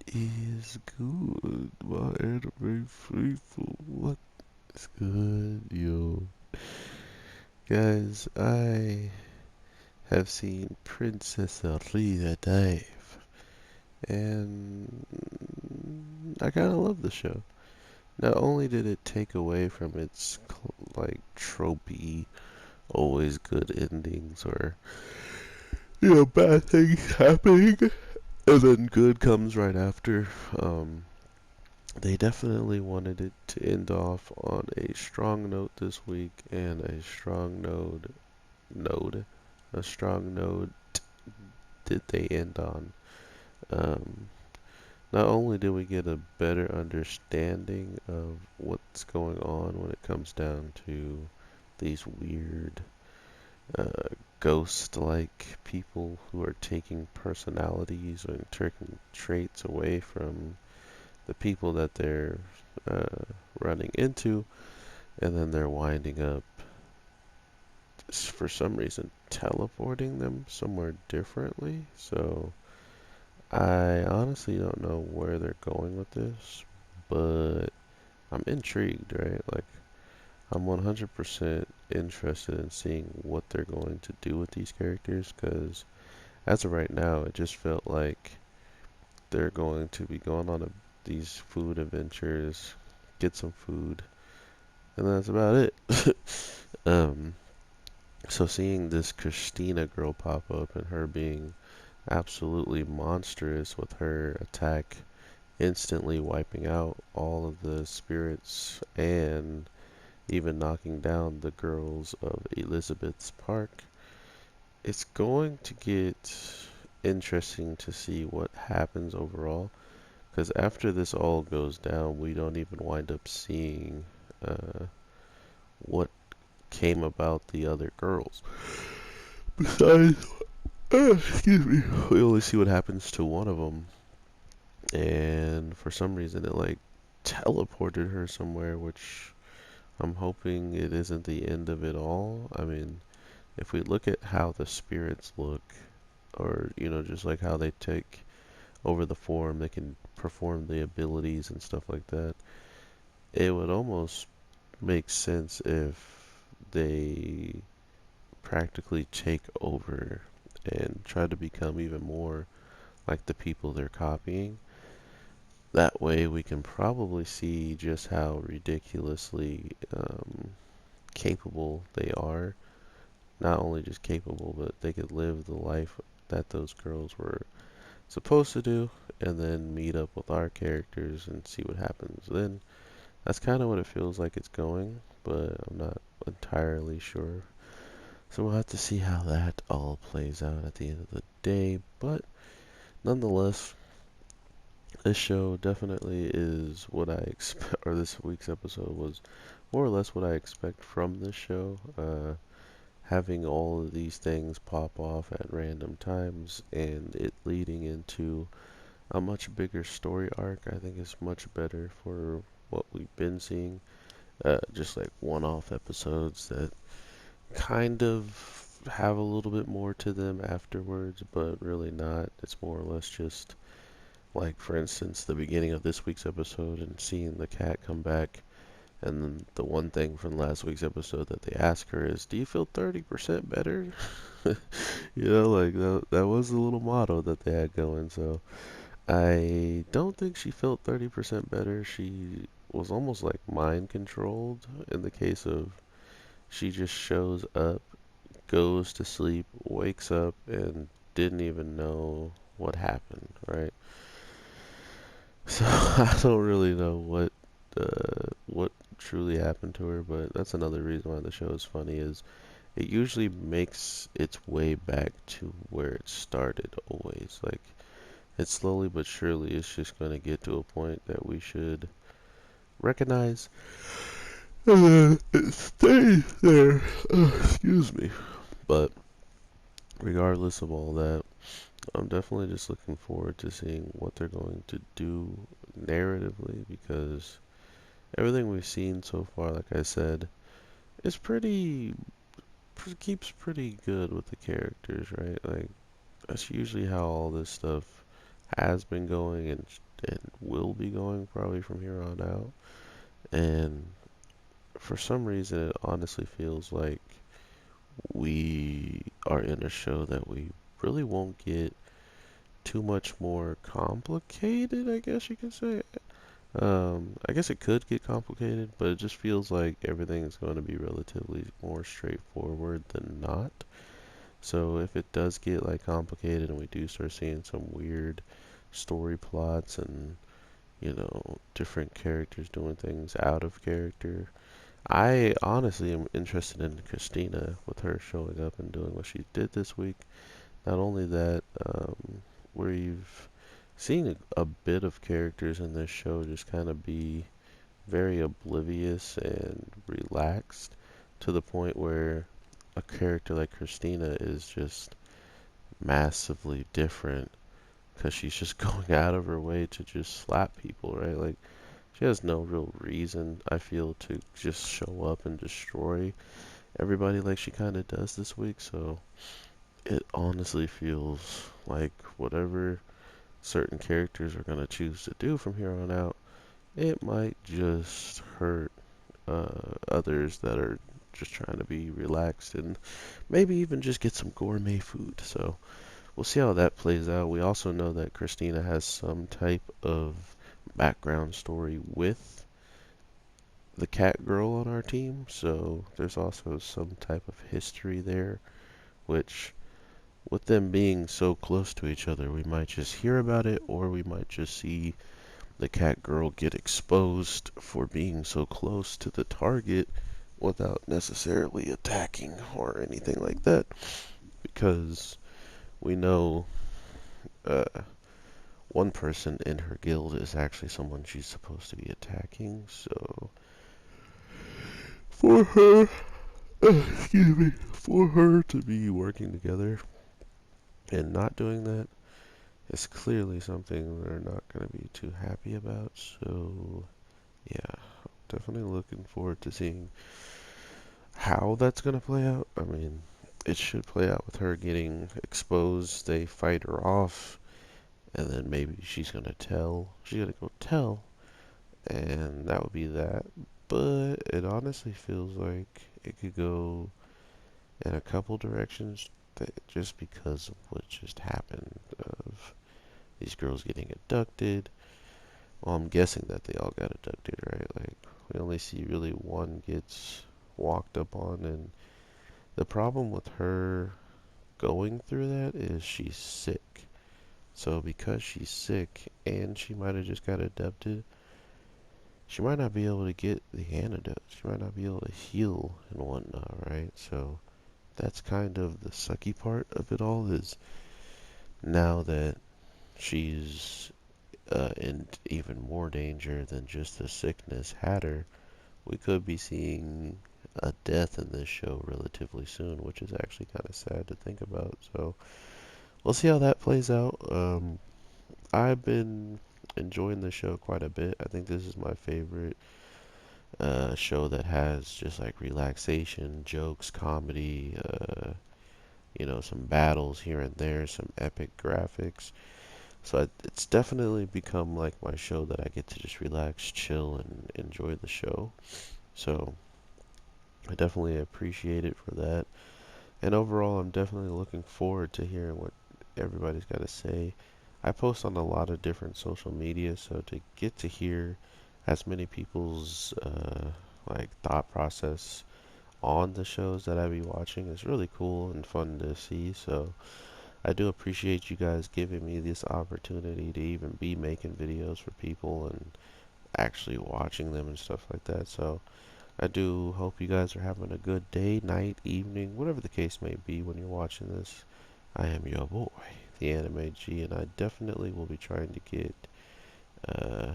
is good, my anime faithful? What is good, yo? Guys, I have seen Princess Rita Dive, and I kind of love the show. Not only did it take away from its like tropey, always good endings, or bad things happening, and then good comes right after. They definitely wanted it to end off on a strong note this week, and a strong node did they end on. Um, Not only did we get a better understanding of what's going on when it comes down to these weird uh, ghost-like people who are taking personalities and taking traits away from the people that they're uh, running into, and then they're winding up, for some reason, teleporting them somewhere differently. So I honestly don't know where they're going with this, but I'm intrigued, right? Like, I'm 100% interested in seeing what they're going to do with these characters, because as of right now, it just felt like they're going to be going on these food adventures, get some food, and that's about it. um, so seeing this Christina girl pop up and her being absolutely monstrous with her attack instantly wiping out all of the spirits and even knocking down the girls of Elizabeth's Park. It's going to get interesting to see what happens overall, because after this all goes down, we don't even wind up seeing uh, what came about the other girls. Besides, excuse me, we only see what happens to one of them, and for some reason it like teleported her somewhere, which I'm hoping it isn't the end of it all. I mean, if we look at how the spirits look, or just like how they take over the form, they can perform the abilities and stuff like that. It would almost make sense if they practically take over and try to become even more like the people they're copying. That way, we can probably see just how ridiculously capable they are. Not only just capable, but they could live the life that those girls were supposed to do, and then meet up with our characters and see what happens. Then that's kind of what it feels like it's going, but I'm not entirely sure. So we'll have to see how that all plays out at the end of the day. But nonetheless, this show definitely is what I expect, or this week's episode was more or less what I expect from this show. Having all of these things pop off at random times and it leading into a much bigger story arc, I think is much better for what we've been seeing. Just like one-off episodes that kind of have a little bit more to them afterwards, but really not. It's more or less just like, for instance, the beginning of this week's episode and seeing the cat come back. And then the one thing from last week's episode that they ask her is, "Do you feel 30% better?" Like that was the little motto that they had going. So I don't think she felt 30% better. She was almost like mind controlled in the case of she just shows up, goes to sleep, wakes up, and didn't even know what happened, right? So I don't really know what truly happened to her, but that's another reason why the show is funny is it usually makes its way back to where it started always. Like it slowly but surely is just going to get to a point that we should recognize, and then it stays there. Excuse me. But regardless of all that, I'm definitely just looking forward to seeing what they're going to do narratively, because everything we've seen so far, like I said, is keeps pretty good with the characters, right? Like that's usually how all this stuff has been going and will be going probably from here on out. And for some reason, it honestly feels like we are in a show that we really won't get too much more complicated, I guess you could say. I guess it could get complicated, but it just feels like everything is going to be relatively more straightforward than not. So if it does get like complicated and we do start seeing some weird story plots and different characters doing things out of character, I honestly am interested in Christina with her showing up and doing what she did this week. Not only that, we've seen a bit of characters in this show just kind of be very oblivious and relaxed to the point where a character like Christina is just massively different because she's just going out of her way to just slap people, right? Like, she has no real reason, I feel, to just show up and destroy everybody like she kind of does this week. So it honestly feels like whatever certain characters are going to choose to do from here on out, it might just hurt others that are just trying to be relaxed and maybe even just get some gourmet food. So we'll see how that plays out. We also know that Christina has some type of background story with the cat girl on our team, so there's also some type of history there, which with them being so close to each other, we might just hear about it or we might just see the cat girl get exposed for being so close to the target without necessarily attacking or anything like that, because we know uh, one person in her guild is actually someone she's supposed to be attacking. So for her, excuse me, for her to be working together and not doing that is clearly something they're not going to be too happy about. So yeah, definitely looking forward to seeing how that's going to play out. I mean, it should play out with her getting exposed. They fight her off, and then maybe she's going to tell. She's going to go tell, and that would be that. But it honestly feels like it could go in a couple directions just because of what just happened of these girls getting abducted. Well, I'm guessing that they all got abducted, right? Like, we only see really one gets walked up on, and the problem with her going through that is she's sick. So because she's sick and she might have just got abducted, she might not be able to get the antidote. She might not be able to heal and whatnot, right? So that's kind of the sucky part of it all is now that she's in even more danger than just the sickness had her, we could be seeing a death in this show relatively soon, which is actually kind of sad to think about. So we'll see how that plays out. I've been enjoying the show quite a bit. I think this is my favorite show that has just like relaxation, jokes, comedy, some battles here and there, some epic graphics. So it's definitely become like my show that I get to just relax, chill, and enjoy the show. So I definitely appreciate it for that. And overall, I'm definitely looking forward to hearing what everybody's got to say. I post on a lot of different social media, so to get to hear as many people's like thought process on the shows that I be watching is really cool and fun to see. So I do appreciate you guys giving me this opportunity to even be making videos for people and actually watching them and stuff like that. So I do hope you guys are having a good day, night, evening, whatever the case may be when you're watching this. I am your boy, the Anime G, and I definitely will be trying to get uh,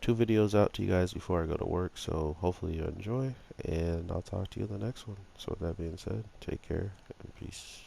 2 videos out to you guys before I go to work. So hopefully you enjoy, and I'll talk to you in the next one. So with that being said, take care and peace.